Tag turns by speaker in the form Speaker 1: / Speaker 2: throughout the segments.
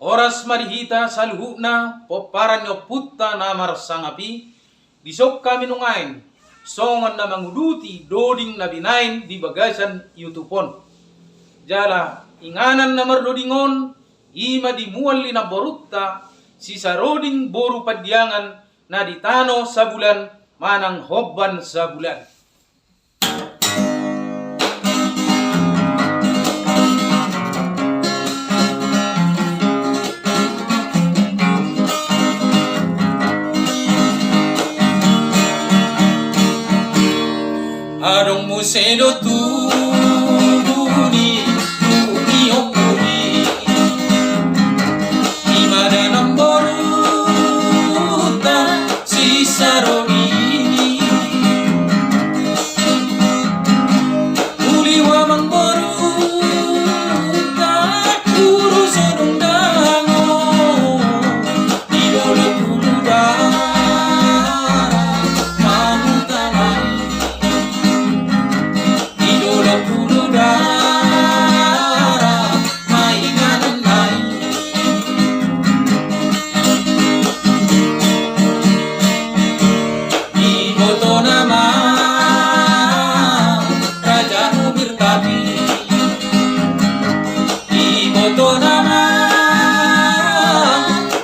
Speaker 1: Oras marihita saluhuna poparan nyo putta namar sangapi disok kami nungain songan na manguduti doding na binain di bagasan yutupon. Jala inganan na mardodingon ima di muali na borutta si saroding boru padyangan na ditano sa bulan manang hobban sa bulan. Adong museno tuni okuri imada namboruta si saroni uliwa mangboruta urusonong dango idola tuluda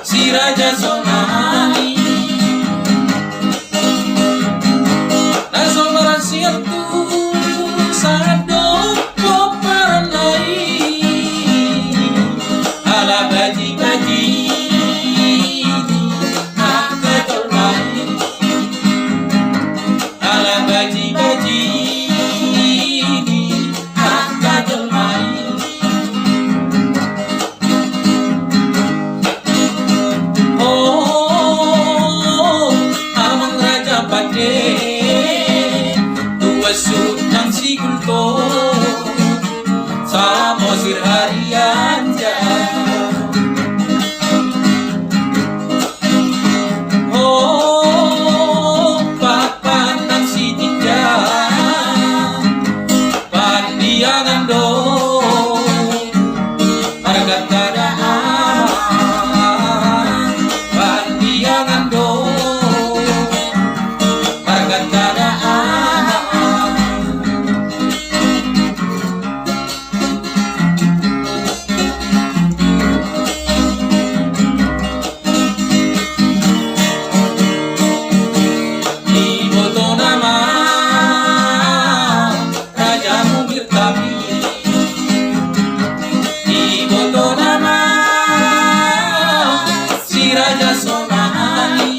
Speaker 1: si Raja Sonali nasomaran siyatu sa dopo paranay ala baji-baji nakatolmay ala baji-baji nakatolmay. Sudang si kulto sa mosir harian dyan. Oh, papanang si Tidyan pandiangan do maragandadaan pandiangan do maragandadaan. Raja Sonali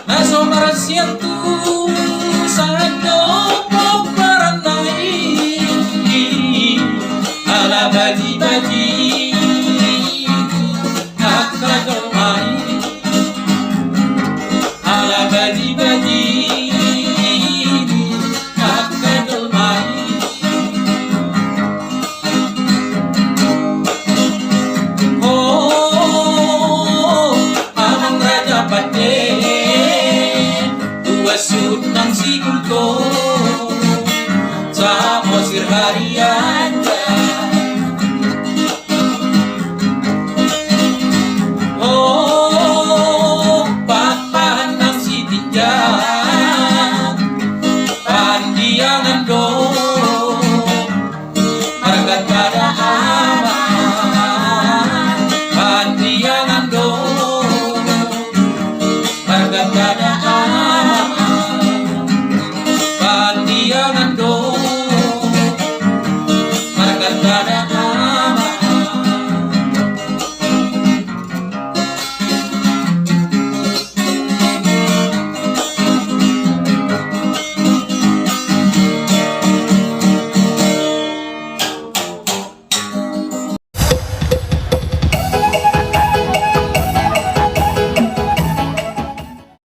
Speaker 1: nasomaran siyatu sa dopo paranay ala baji-baji